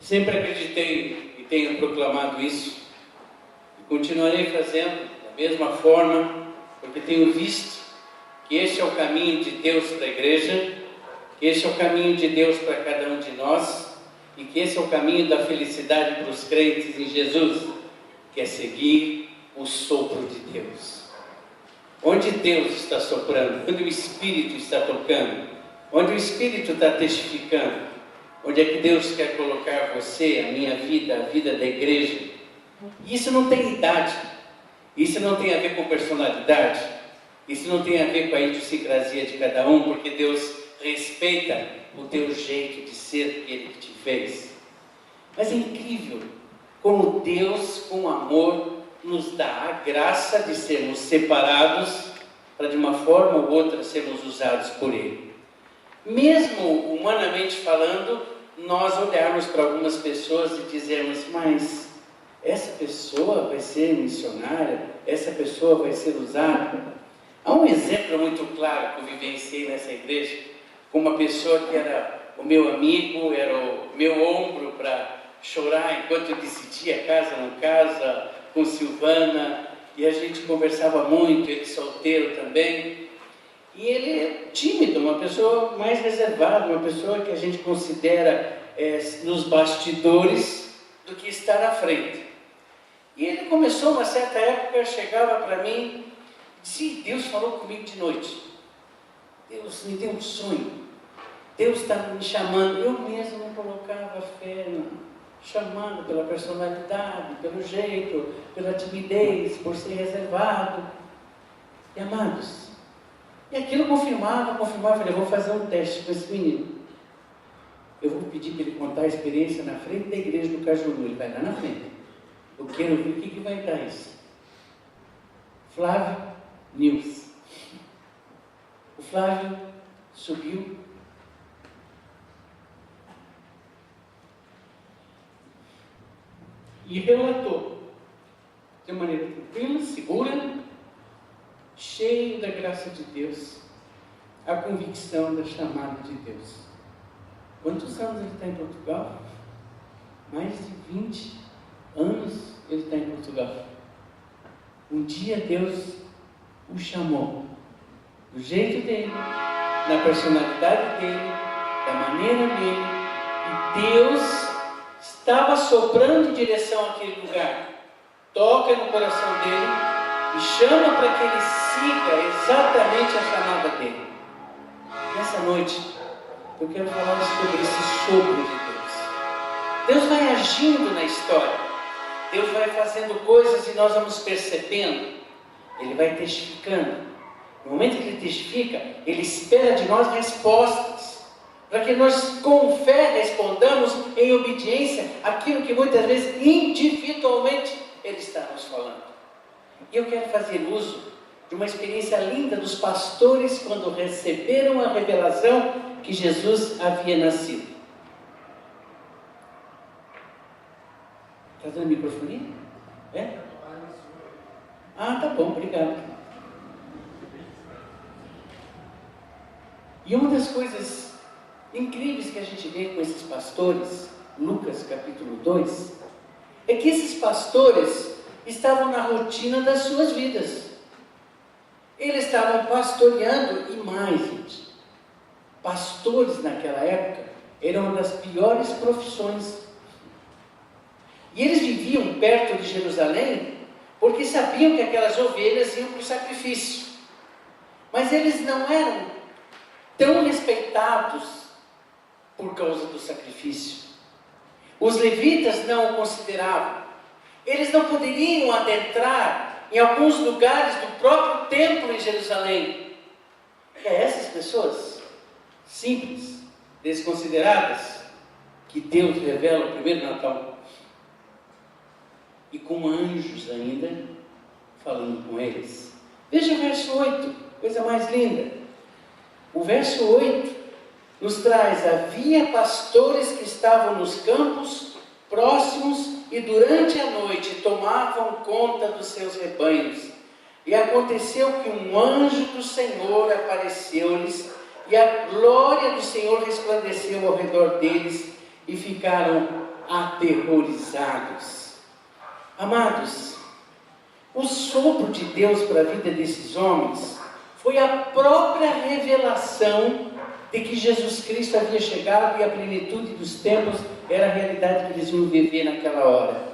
Sempre acreditei e tenho proclamado isso, e continuarei fazendo da mesma forma, porque tenho visto que este é o caminho de Deus para a igreja, que este é o caminho de Deus para cada um de nós, e que esse é o caminho da felicidade para os crentes em Jesus, que é seguir o sopro de Deus. Onde Deus está soprando, onde o Espírito está tocando, onde o Espírito está testificando, onde é que Deus quer colocar você, a minha vida, a vida da igreja. E isso não tem idade, isso não tem a ver com personalidade, isso não tem a ver com a idiosincrasia de cada um, porque Deus respeita o teu jeito de ser, Ele que te fez. Mas é incrível como Deus, com amor, nos dá a graça de sermos separados para de uma forma ou outra sermos usados por Ele. Mesmo humanamente falando, nós olharmos para algumas pessoas e dizermos, mas essa pessoa vai ser missionária, essa pessoa vai ser usada. Há um exemplo muito claro que eu vivenciei nessa igreja, com uma pessoa que era o meu amigo, era o meu ombro para chorar enquanto eu decidia casa ou não casa, com Silvana, e a gente conversava muito, ele solteiro também. E ele é tímido, uma pessoa mais reservada, uma pessoa que a gente considera nos bastidores do que estar à frente. E ele começou, uma certa época, chegava para mim e disse, Deus falou comigo de noite. Deus me deu um sonho. Deus está me chamando. Eu mesmo não colocava fé, chamando pela personalidade, pelo jeito, pela timidez, por ser reservado. E amados, e aquilo confirmava, falei, eu vou fazer um teste com esse menino. Eu vou pedir para ele contar a experiência na frente da igreja do Cajuru, ele vai lá na frente. Eu quero ver o que vai dar isso. Flávio News. O Flávio subiu e relatou de maneira tranquila, segura, cheio da graça de Deus, a convicção da chamada de Deus. Quantos anos ele está em Portugal? Mais de 20 anos ele está em Portugal. Um dia Deus o chamou, do jeito dele, na personalidade dele, da maneira dele, e Deus estava soprando em direção àquele lugar. Toca no coração dele e chama para que ele siga exatamente a chamada dele. Nessa noite, eu quero falar sobre esse sopro de Deus. Deus vai agindo na história. Deus vai fazendo coisas e nós vamos percebendo. Ele vai testificando. No momento que Ele testifica, Ele espera de nós respostas, para que nós com fé respondamos em obediência àquilo que muitas vezes individualmente Ele está nos falando. E eu quero fazer uso de uma experiência linda dos pastores quando receberam a revelação que Jesus havia nascido. Está dando microfonia? É? Ah, tá bom, obrigado. E uma das coisas incríveis que a gente vê com esses pastores, Lucas capítulo 2, é que esses pastores estavam na rotina das suas vidas. Eles estavam pastoreando, e mais, gente, pastores naquela época eram uma das piores profissões. E eles viviam perto de Jerusalém porque sabiam que aquelas ovelhas iam para o sacrifício. Mas eles não eram tão respeitados por causa do sacrifício. Os levitas não o consideravam. Eles não poderiam adentrar em alguns lugares do próprio templo em Jerusalém. É essas pessoas simples, desconsideradas, que Deus revela o primeiro Natal. E com anjos ainda, falando com eles. Veja o verso 8, coisa mais linda. O verso 8 nos traz, havia pastores que estavam nos campos próximos e durante a noite tomavam conta dos seus rebanhos. E aconteceu que um anjo do Senhor apareceu-lhes, e a glória do Senhor resplandeceu ao redor deles, e ficaram aterrorizados. Amados, o sopro de Deus para a vida desses homens foi a própria revelação de que Jesus Cristo havia chegado e a plenitude dos tempos era a realidade que eles iam viver naquela hora.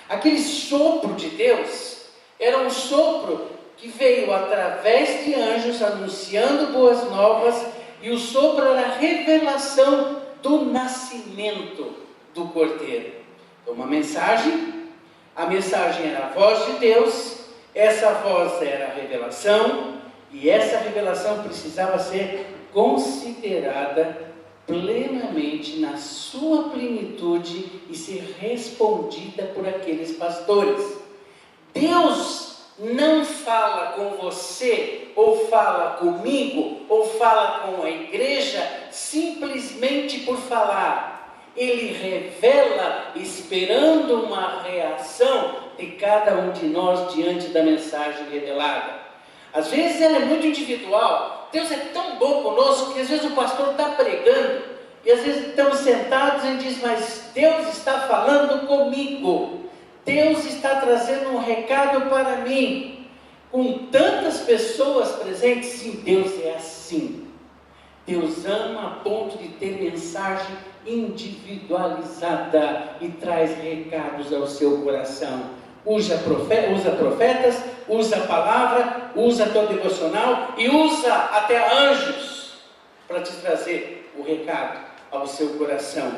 Aquele sopro de Deus era um sopro que veio através de anjos anunciando boas novas, e o sopro era a revelação do nascimento do Cordeiro. Então, uma mensagem, a mensagem era a voz de Deus, essa voz era a revelação, e essa revelação precisava ser considerada plenamente na sua plenitude e ser respondida por aqueles pastores. Deus não fala com você, ou fala comigo, ou fala com a igreja, simplesmente por falar. Ele revela esperando uma reação de cada um de nós diante da mensagem revelada. Às vezes ela é muito individual. Deus é tão bom conosco que às vezes o pastor está pregando e às vezes estamos sentados e diz: mas Deus está falando comigo, Deus está trazendo um recado para mim. Com tantas pessoas presentes, sim, Deus é assim. Deus ama a ponto de ter mensagem individualizada e traz recados ao seu coração. Usa profetas, usa a palavra, usa a tua devocional e usa até anjos para te trazer o recado ao seu coração.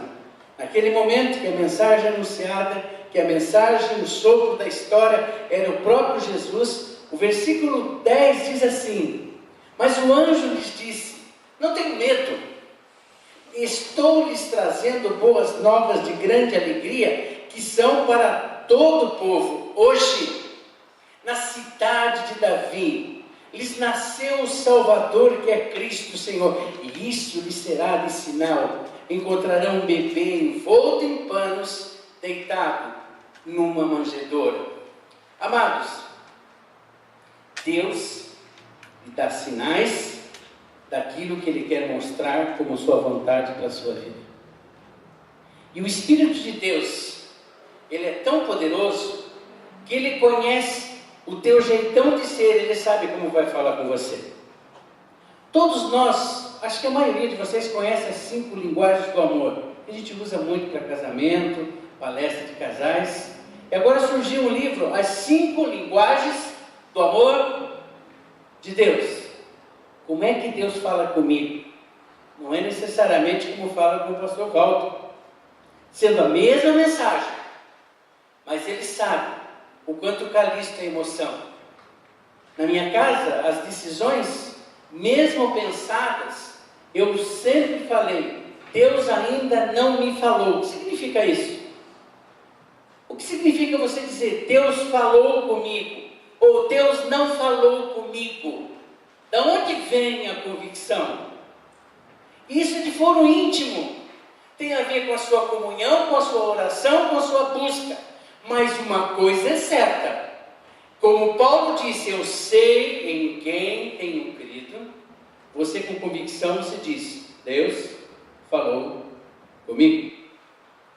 Naquele momento que a mensagem anunciada, que a mensagem, o sopro da história era o próprio Jesus, o versículo 10 diz assim: mas o anjo lhes disse: não tenham medo, estou lhes trazendo boas novas de grande alegria, que são para todo o povo. Hoje, na cidade de Davi, lhes nasceu o Salvador, que é Cristo Senhor, e isso lhes será de sinal: encontrarão um bebê envolto em panos, deitado numa manjedoura. Amados, Deus lhe dá sinais daquilo que Ele quer mostrar como sua vontade para a sua vida. E o Espírito de Deus, Ele é tão poderoso que Ele conhece o teu jeitão de ser, Ele sabe como vai falar com você. Todos nós, acho que a maioria de vocês conhece as 5 linguagens do amor. A gente usa muito para casamento, palestra de casais. E agora surgiu um livro, As 5 Linguagens do Amor de Deus. Como é que Deus fala comigo? Não é necessariamente como fala com o pastor Walter, sendo a mesma mensagem, mas ele sabe o quanto Calixto é emoção. Na minha casa, as decisões, mesmo pensadas, eu sempre falei: Deus ainda não me falou. O que significa isso? O que significa você dizer Deus falou comigo, ou Deus não falou comigo? Da onde vem a convicção? Isso é de foro íntimo. Tem a ver com a sua comunhão, com a sua oração, com a sua busca. Mas uma coisa é certa. Como Paulo disse: eu sei em quem tenho crido. Você com convicção, você diz: Deus falou comigo.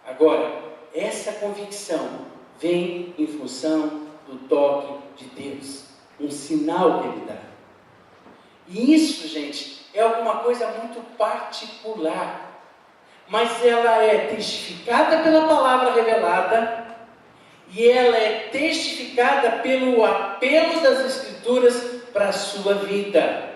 Agora, essa convicção vem em função do toque de Deus. Um sinal que Ele dá. E isso, gente, é alguma coisa muito particular, mas ela é testificada pela palavra revelada, e ela é testificada pelo apelo das Escrituras para a sua vida.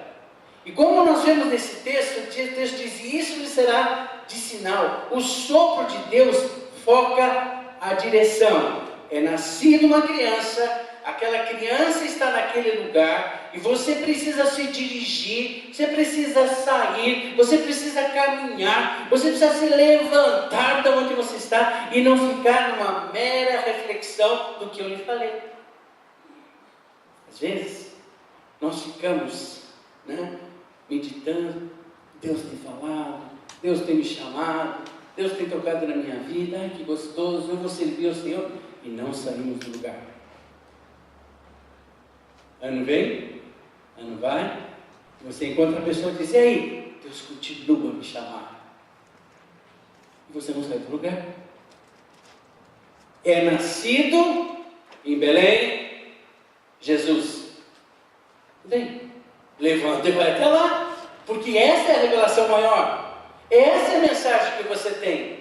E como nós vemos nesse texto, o texto diz: e isso lhe será de sinal. O sopro de Deus foca a direção. É nascido uma criança, aquela criança está naquele lugar, e você precisa se dirigir, você precisa sair, você precisa caminhar, você precisa se levantar de onde você está e não ficar numa mera reflexão do que eu lhe falei. Às vezes, nós ficamos, meditando: Deus tem falado, Deus tem me chamado, Deus tem tocado na minha vida, ai que gostoso, eu vou servir ao Senhor, e não saímos do lugar. Ano vem, ano vai, você encontra a pessoa e diz: e aí, Deus continua a me chamar. E você não sai do lugar. É nascido em Belém Jesus. Bem, levanta e vai até lá, porque essa é a revelação maior. Essa é a mensagem que você tem.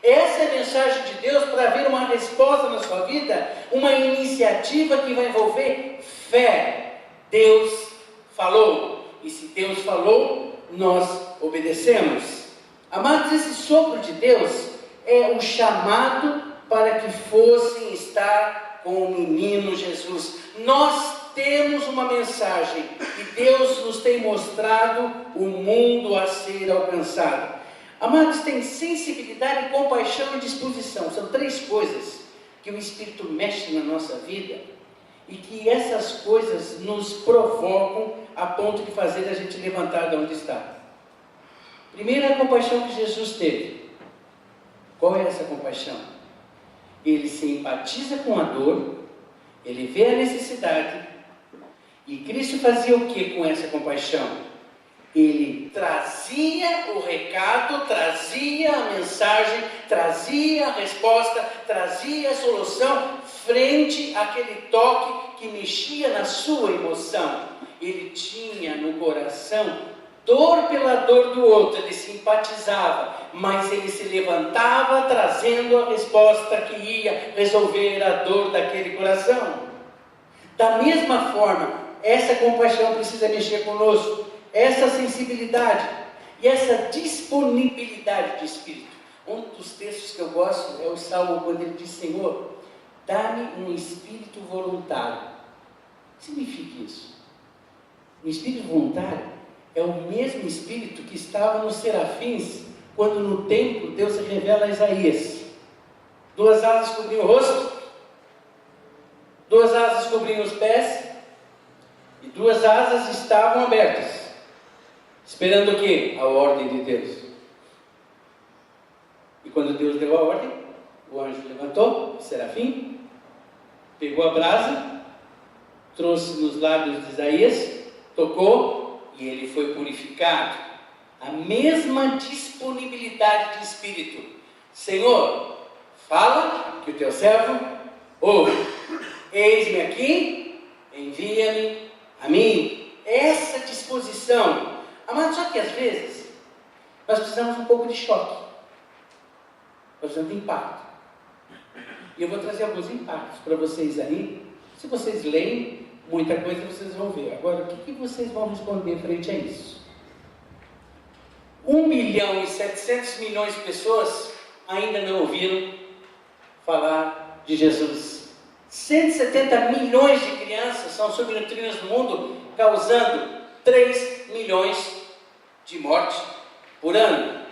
Essa é a mensagem de Deus para haver uma resposta na sua vida, uma iniciativa que vai envolver fé. Deus falou, e se Deus falou, nós obedecemos. Amados, esse sopro de Deus é o chamado para que fossem estar com o menino Jesus. Nós temos uma mensagem e Deus nos tem mostrado o mundo a ser alcançado. Amados, tem sensibilidade, compaixão e disposição. São três coisas que o Espírito mexe na nossa vida e que essas coisas nos provocam a ponto de fazer a gente levantar de onde está. Primeiro é a compaixão que Jesus teve. Qual é essa compaixão? Ele se empatiza com a dor, ele vê a necessidade, e Cristo fazia o que com essa compaixão? Ele trazia o recado, trazia a mensagem, trazia a resposta, trazia a solução frente àquele toque que mexia na sua emoção. Ele tinha no coração dor pela dor do outro, ele simpatizava, mas ele se levantava trazendo a resposta que ia resolver a dor daquele coração. Da mesma forma, essa compaixão precisa mexer conosco, essa sensibilidade e essa disponibilidade de espírito. Um dos textos que eu gosto é o Salmo, quando ele diz: Senhor, dá-me um espírito voluntário. O que significa isso? O espírito voluntário é o mesmo espírito que estava nos serafins, quando no templo Deus se revela a Isaías. 2 asas cobriam o rosto, 2 asas cobriam os pés, e 2 asas estavam abertas, esperando o quê? A ordem de Deus. E quando Deus deu a ordem, o anjo levantou, o serafim, pegou a brasa, trouxe nos lábios de Isaías, tocou, e ele foi purificado. A mesma disponibilidade de espírito. Senhor, fala, que o teu servo ouve. Eis-me aqui, envia-me a mim. Essa disposição. Amados, só que às vezes nós precisamos um pouco de choque. Nós precisamos de impacto. E eu vou trazer alguns impactos para vocês aí. Se vocês leem, muita coisa vocês vão ver. Agora, o que vocês vão responder frente a isso? 1.700.000.000 de pessoas ainda não ouviram falar de Jesus. 170 milhões de crianças são subnutridas no mundo, causando 3 milhões de mortes por ano.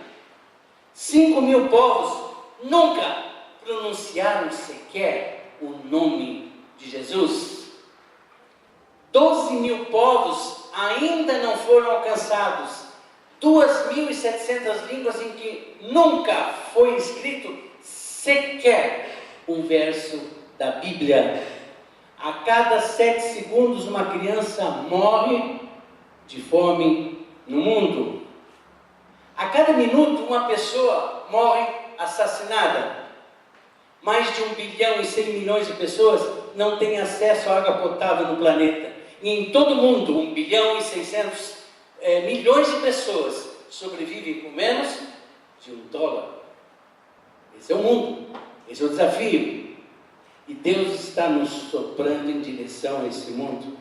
5.000 povos nunca pronunciaram sequer o nome de Jesus. 12.000 povos ainda não foram alcançados. 2.700 línguas em que nunca foi escrito sequer um verso da Bíblia. A cada 7 segundos uma criança morre de fome no mundo. A cada minuto uma pessoa morre assassinada. Mais de 1.100.000.000 de pessoas não têm acesso à água potável no planeta. E em todo o mundo, 1.600.000.000 de pessoas sobrevivem com menos de $1. Esse é o mundo, esse é o desafio. E Deus está nos soprando em direção a esse mundo,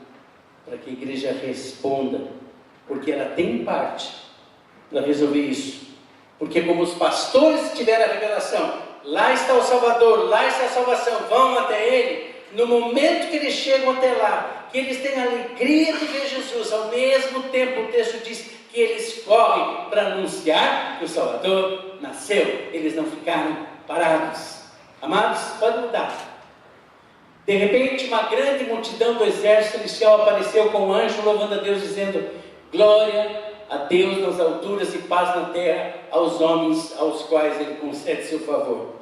para que a igreja responda, porque ela tem parte para resolver isso. Porque como os pastores tiveram a revelação, lá está o Salvador, lá está a salvação, vão até Ele. No momento que eles chegam até lá, que eles têm a alegria de ver Jesus, ao mesmo tempo o texto diz que eles correm para anunciar que o Salvador nasceu. Eles não ficaram parados. Amados, pode mudar. De repente, uma grande multidão do exército celestial apareceu com um anjo, louvando a Deus, dizendo: glória a Deus nas alturas e paz na terra aos homens aos quais Ele concede seu favor.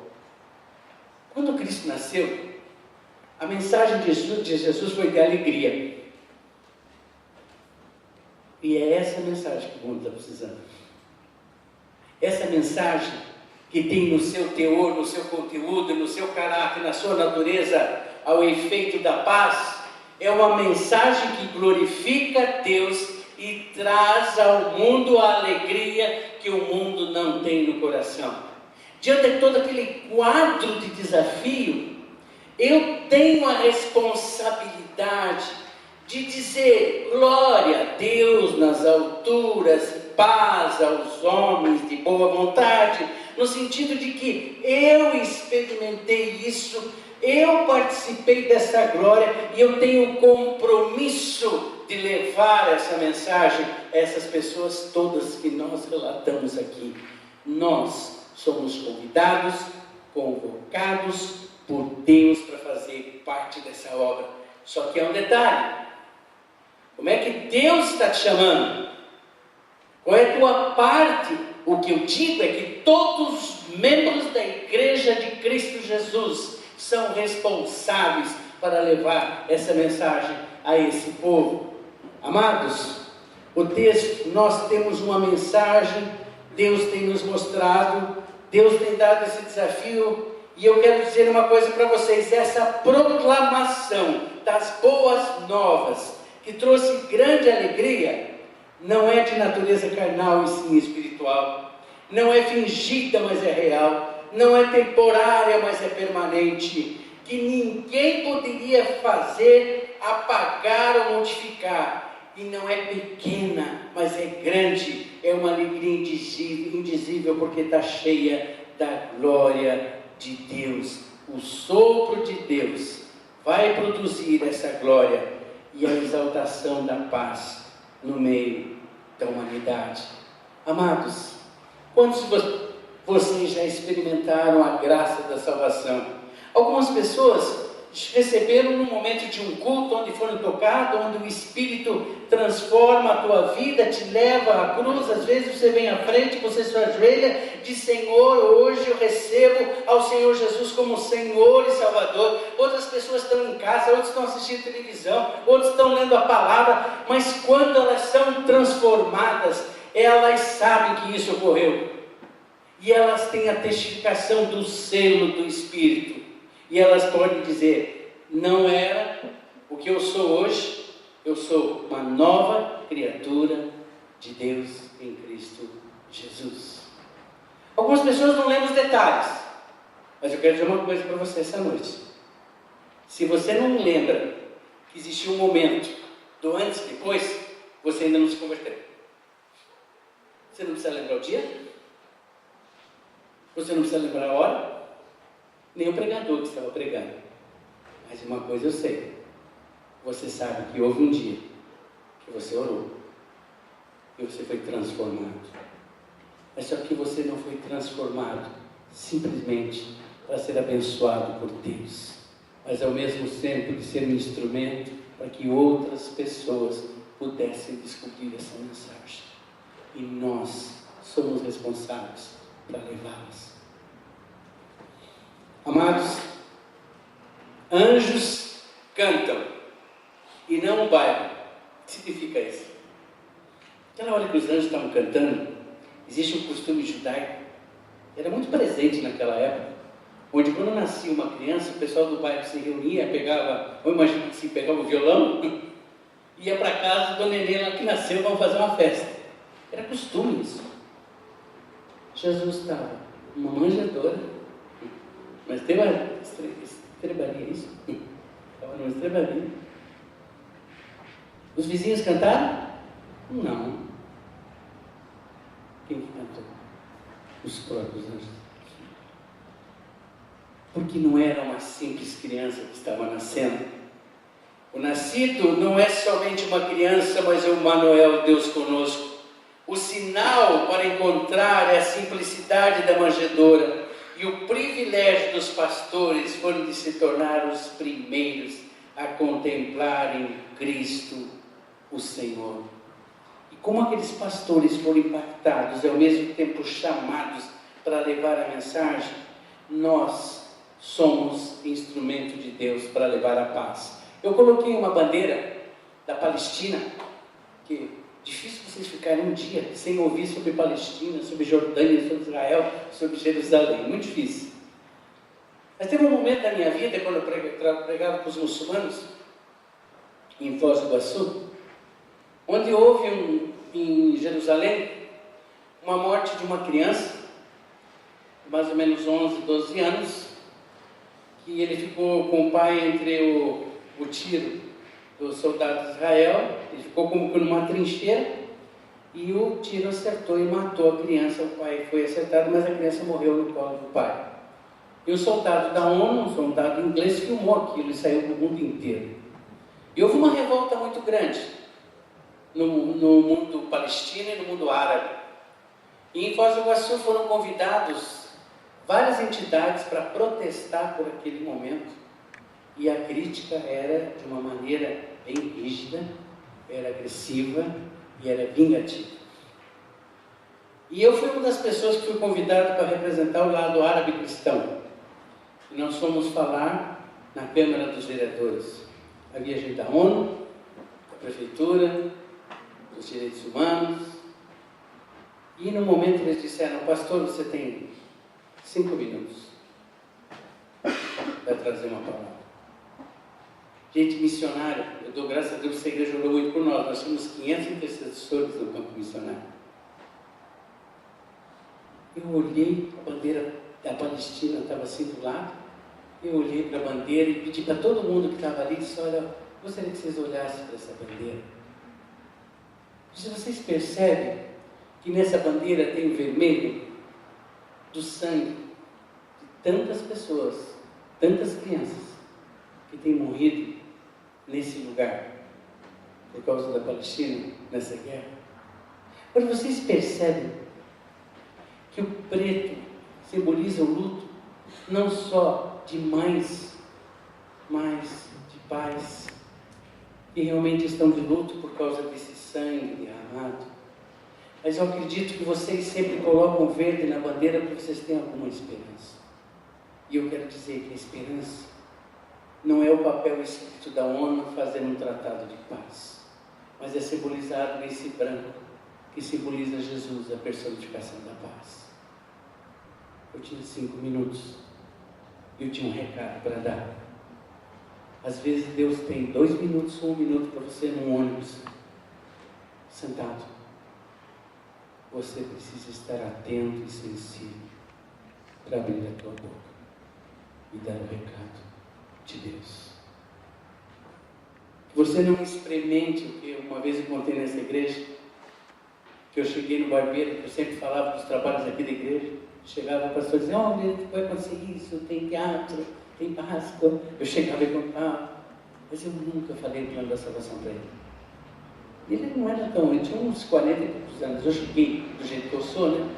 Quando Cristo nasceu, a mensagem de Jesus foi de alegria. E é essa mensagem que o mundo está precisando. Essa mensagem que tem no seu teor, no seu conteúdo, no seu caráter, na sua natureza, ao efeito da paz, é uma mensagem que glorifica Deus e traz ao mundo a alegria que o mundo não tem no coração. Diante de todo aquele quadro de desafio, eu tenho a responsabilidade de dizer glória a Deus nas alturas, paz aos homens de boa vontade, no sentido de que eu experimentei isso, eu participei dessa glória e eu tenho compromisso de levar essa mensagem a essas pessoas todas que nós relatamos aqui. Nós somos convidados, convocados por Deus para fazer parte dessa obra. Só que há um detalhe: como é que Deus está te chamando? Qual é a tua parte? O que eu digo é que todos os membros da Igreja de Cristo Jesus são responsáveis para levar essa mensagem a esse povo. Amados, o texto, nós temos uma mensagem, Deus tem nos mostrado, Deus tem dado esse desafio, e eu quero dizer uma coisa para vocês: essa proclamação das boas novas, que trouxe grande alegria, não é de natureza carnal e sim espiritual, não é fingida, mas é real, não é temporária, mas é permanente, que ninguém poderia fazer, apagar ou modificar, e não é pequena, mas é grande, é uma alegria indizível, porque está cheia da glória de Deus. O sopro de Deus vai produzir essa glória e a exaltação da paz no meio da humanidade. Amados, quantos de vocês já experimentaram a graça da salvação? Algumas pessoas receberam num momento de um culto, onde foram tocados, onde o Espírito transforma a tua vida, te leva à cruz. Às vezes você vem à frente, você se ajoelha, diz: Senhor, hoje eu recebo ao Senhor Jesus como Senhor e Salvador. Outras pessoas estão em casa, outros estão assistindo televisão, outros estão lendo a palavra, mas quando elas são transformadas, elas sabem que isso ocorreu, e elas têm a testificação do selo do Espírito, e elas podem dizer: não era o que eu sou hoje, eu sou uma nova criatura de Deus em Cristo Jesus. Algumas pessoas não lembram os detalhes, mas eu quero dizer uma coisa para você essa noite: se você não lembra que existiu um momento do antes e depois, você ainda não se converteu. Você não precisa lembrar o dia, você não precisa lembrar a hora, nem o pregador que estava pregando. Mas uma coisa eu sei: você sabe que houve um dia que você orou e você foi transformado. Mas só que você não foi transformado simplesmente para ser abençoado por Deus, mas ao mesmo tempo de ser um instrumento para que outras pessoas pudessem descobrir essa mensagem. E nós somos responsáveis para levá-las. Amados, anjos cantam e não o baile. O que significa isso? Aquela hora que os anjos estavam cantando, existe um costume judaico, era muito presente naquela época, onde quando nascia uma criança, o pessoal do bairro se reunia, pegava, eu imagino que se pegava o violão, ia para casa do neném lá que nasceu, vamos fazer uma festa. Era costume isso. Jesus estava uma manjedoura, mas tem uma estrebaria, isso? Estava numa estrebaria. Os vizinhos cantaram? Não. Quem que cantou? Os próprios anjos. Porque não era uma simples criança que estava nascendo. O nascido não é somente uma criança, mas é o Manuel, Deus conosco. O sinal para encontrar é a simplicidade da manjedoura, e o privilégio dos pastores foram de se tornar os primeiros a contemplarem Cristo, o Senhor. E como aqueles pastores foram impactados e ao mesmo tempo chamados para levar a mensagem, nós somos instrumento de Deus para levar a paz. Eu coloquei uma bandeira da Palestina, que Difícil vocês ficarem um dia sem ouvir sobre Palestina, sobre Jordânia, sobre Israel, sobre Jerusalém. Muito difícil. Mas teve um momento da minha vida, quando eu pregava para os muçulmanos, em Foz do Iguaçu, onde houve em Jerusalém uma morte de uma criança, mais ou menos 11, 12 anos, que ele ficou com o pai entre o tiro do soldado de Israel, ele ficou como numa trincheira, e o tiro acertou e matou a criança. O pai foi acertado, mas a criança morreu no colo do pai. E o soldado da ONU, um soldado inglês, filmou aquilo e saiu para o mundo inteiro. E houve uma revolta muito grande no mundo palestino e no mundo árabe. E em Foz do Iguaçu foram convidados várias entidades para protestar por aquele momento. E a crítica era de uma maneira bem rígida, era agressiva e era vingativa. E eu fui uma das pessoas que fui convidado para representar o lado árabe cristão. E nós fomos falar na Câmara dos Vereadores. Havia gente da ONU, da Prefeitura, dos Direitos Humanos. E no momento eles disseram: pastor, você tem 5 minutos para trazer uma palavra. Gente missionária, eu dou graças a Deus que essa igreja orou muito por nós. Nós tínhamos 500 intercessores no campo missionário. Eu olhei, a bandeira da Palestina estava assim do lado. Eu olhei para a bandeira e pedi para todo mundo que estava ali, disse: olha, gostaria que vocês olhassem para essa bandeira. Se vocês percebem que nessa bandeira tem o vermelho do sangue de tantas pessoas, tantas crianças que têm morrido nesse lugar por causa da Palestina, nessa guerra. Quando vocês percebem que o preto simboliza o luto não só de mães, mas de pais que realmente estão de luto por causa desse sangue derramado. Mas eu acredito que vocês sempre colocam o verde na bandeira porque vocês têm alguma esperança. E eu quero dizer que a esperança não é o papel escrito da ONU fazendo um tratado de paz, mas é simbolizado nesse branco que simboliza Jesus, a personificação da paz. Eu tinha 5 minutos e eu tinha um recado para dar. Às vezes Deus tem 2 minutos ou 1 minuto para você num ônibus, sentado. Você precisa estar atento e sensível para abrir a tua boca e dar o recado de Deus. Que você não experimente o que uma vez eu contei nessa igreja, que eu cheguei no barbeiro, que eu sempre falava dos trabalhos aqui da igreja. Chegava o pastor e dizia: olha, vai acontecer isso, tem teatro, tem Páscoa. Eu chegava e contava, mas eu nunca falei do plano da salvação para ele. Ele não era tão, ele tinha uns 40 e poucos anos. Eu cheguei do jeito que eu sou, né?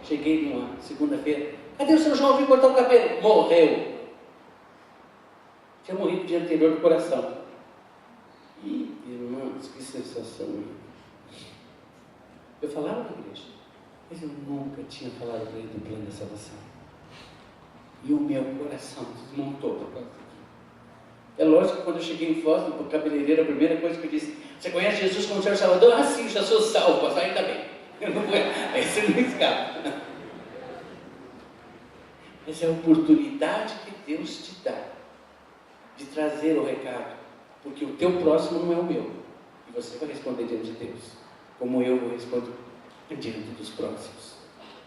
Cheguei numa segunda-feira: cadê o seu João? Vim cortar o cabelo. Morreu. Tinha morrido no dia anterior do coração. E, irmãos, que sensação. Eu falava para a igreja, mas eu nunca tinha falado para ele do plano da salvação. E o meu coração desmontou por causa disso. É lógico que quando eu cheguei em Foz, no cabeleireiro, a primeira coisa que eu disse: você conhece Jesus como Senhor Salvador? Ah, sim, já sou salvo, ainda bem. Eu não vou, aí você não escapa. Essa é a oportunidade que Deus te dá de trazer o recado, porque o teu próximo não é o meu, e você vai responder diante de Deus, como eu vou responder diante dos próximos.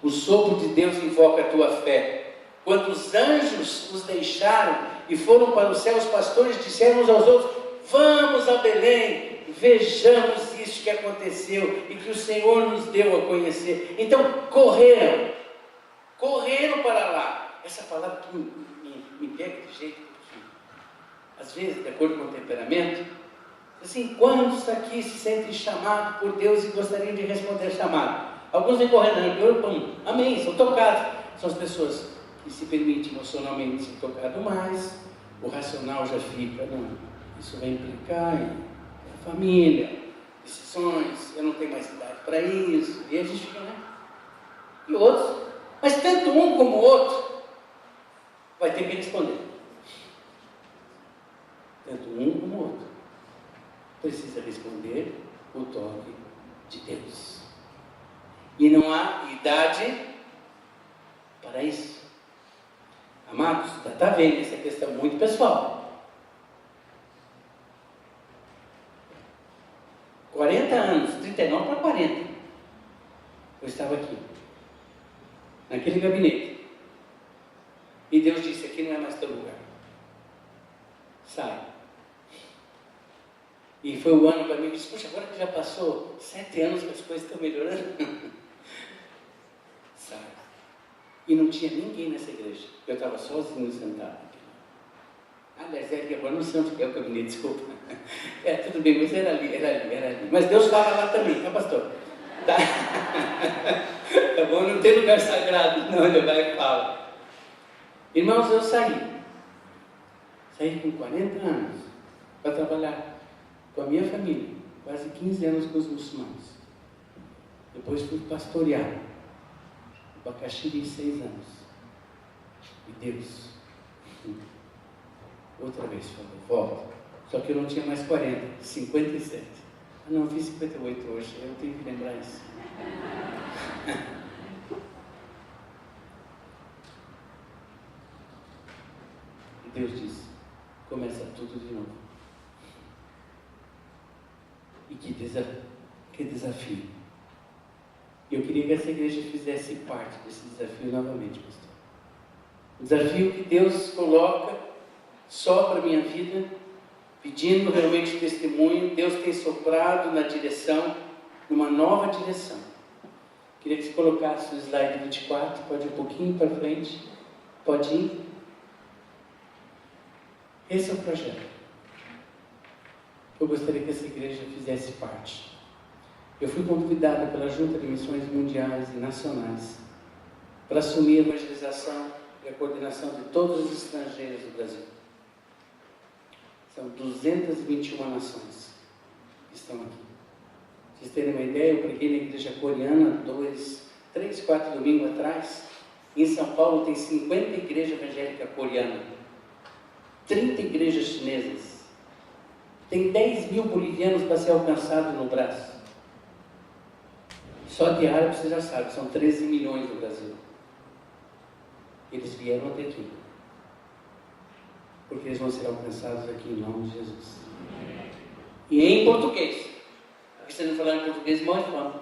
O sopro de Deus invoca a tua fé. Quando os anjos os deixaram e foram para o céu, os pastores disseram uns aos outros: vamos a Belém, vejamos isso que aconteceu e que o Senhor nos deu a conhecer. Então correram para lá. Essa palavra que me pega de jeito, porque às vezes, de acordo com o temperamento, assim, quantos aqui se sentem chamados por Deus e gostariam de responder chamado? Alguns vêm correndo, amém, são tocados. São as pessoas que se permitem emocionalmente ser tocado mais, o racional já fica: não, isso vai implicar em família, decisões, eu não tenho mais idade para isso, e a gente fica, né? E outros, mas tanto um como o outro vai ter que responder. Tanto um como o outro precisa responder o toque maturidade para isso. Amados, está vendo? Essa questão muito pessoal. 40 anos, 39 para 40. Eu estava aqui, naquele gabinete. E Deus disse, aqui não é mais teu lugar. Sai. E foi o ano para mim, eu disse, poxa, agora que já passou 7 anos que as coisas estão melhorando. Sai. E não tinha ninguém nessa igreja. Eu estava sozinho sentado aqui. Aliás, agora não sei onde é o gabinete, desculpa. Tudo bem, mas era ali. Mas Deus fala lá também, tá, pastor? Tá, tá bom? Não tem lugar sagrado, não, ele vai e fala. Irmãos, eu saí com 40 anos para trabalhar com a minha família, quase 15 anos com os muçulmanos. Depois fui pastorear o Bacaxiri 6 anos. E Deus, outra vez falou, volta. Só que eu não tinha mais 40, 57. Não, eu fiz 58 hoje, eu tenho que lembrar isso. E Deus disse, começa tudo de novo. E que desafio. Eu queria que essa igreja fizesse parte desse desafio novamente, pastor. O desafio que Deus coloca só para a minha vida, pedindo realmente testemunho. Deus tem soprado na direção, numa nova direção. Queria que você colocasse o slide 24, pode ir um pouquinho para frente, pode ir. Esse é o projeto. Eu gostaria que essa igreja fizesse parte. Eu fui convidado pela Junta de Missões Mundiais e Nacionais para assumir a evangelização e a coordenação de todos os estrangeiros do Brasil. São 221 nações que estão aqui. Para vocês terem uma ideia, eu preguei na igreja coreana 3, 4 domingos atrás. Em São Paulo tem 50 igrejas evangélicas coreanas, 30 igrejas chinesas. Tem 10 mil bolivianos para ser alcançado no braço. Só de árabe você já sabe, são 13 milhões no Brasil. Eles vieram até aqui. Porque eles vão ser alcançados aqui em nome de Jesus. E em português. Porque se não falar em português, morre fome.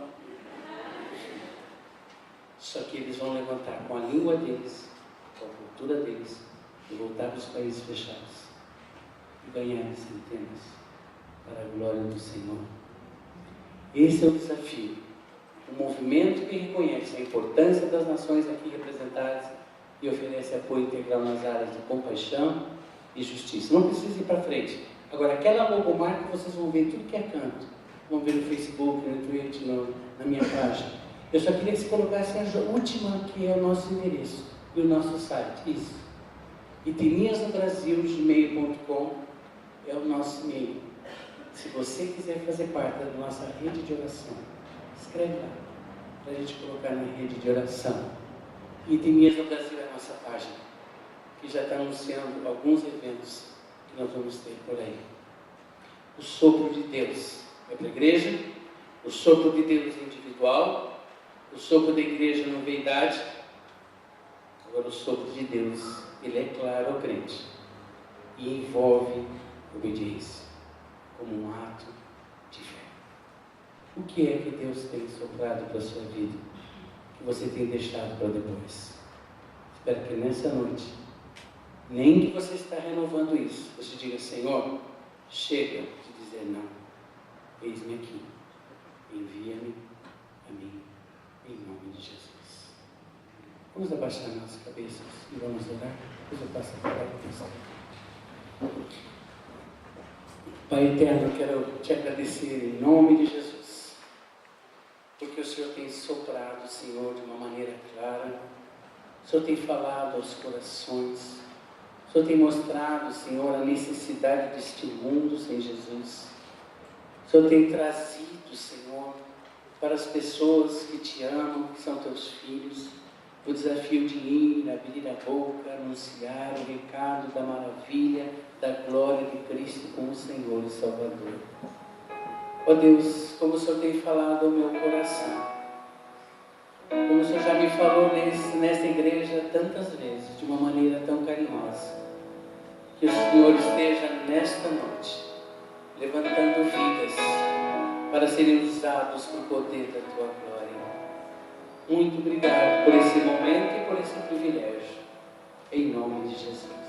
Só que eles vão levantar com a língua deles, com a cultura deles, e voltar para os países fechados. E ganhar centenas para a glória do Senhor. Esse é o desafio. Um movimento que reconhece a importância das nações aqui representadas e oferece apoio integral nas áreas de compaixão e justiça. Não precisa ir para frente. Agora, aquela logomarca vocês vão ver tudo que é canto. Vão ver no Facebook, no Twitter, na minha página. Eu só queria que você colocasse a última, que é o nosso endereço e o nosso site. Isso. Itemiasnobrasil@gmail.com é o nosso e-mail. Se você quiser fazer parte da nossa rede de oração, escreve lá, para a gente colocar na rede de oração. Itemias no Brasil é a nossa página, que já está anunciando alguns eventos que nós vamos ter por aí. O sopro de Deus é para a igreja, o sopro de Deus é individual, o sopro da igreja não vê idade. Agora o sopro de Deus, ele é claro ao crente e envolve obediência como um ato de fé. O que é que Deus tem soprado para a sua vida, que você tem deixado para depois? Espero que nessa noite, nem que você está renovando isso, você diga, Senhor, chega de dizer não, eis-me aqui, envia-me a mim, em nome de Jesus. Vamos abaixar nossas cabeças e vamos orar. Depois eu passo a palavra para você. Pai eterno, eu quero te agradecer em nome de Jesus, porque o Senhor tem soprado, Senhor, de uma maneira clara. O Senhor tem falado aos corações. O Senhor tem mostrado, Senhor, a necessidade deste mundo sem Jesus. O Senhor tem trazido, Senhor, para as pessoas que te amam, que são teus filhos, o desafio de ir, abrir a boca, anunciar o recado da maravilha, da glória de Cristo como Senhor e Salvador. Ó Deus, como o Senhor tem falado ao meu coração, como o Senhor já me falou nesta igreja tantas vezes, de uma maneira tão carinhosa, que o Senhor esteja nesta noite levantando vidas para serem usados para o poder da Tua glória. Muito obrigado por esse momento e por esse privilégio. Em nome de Jesus.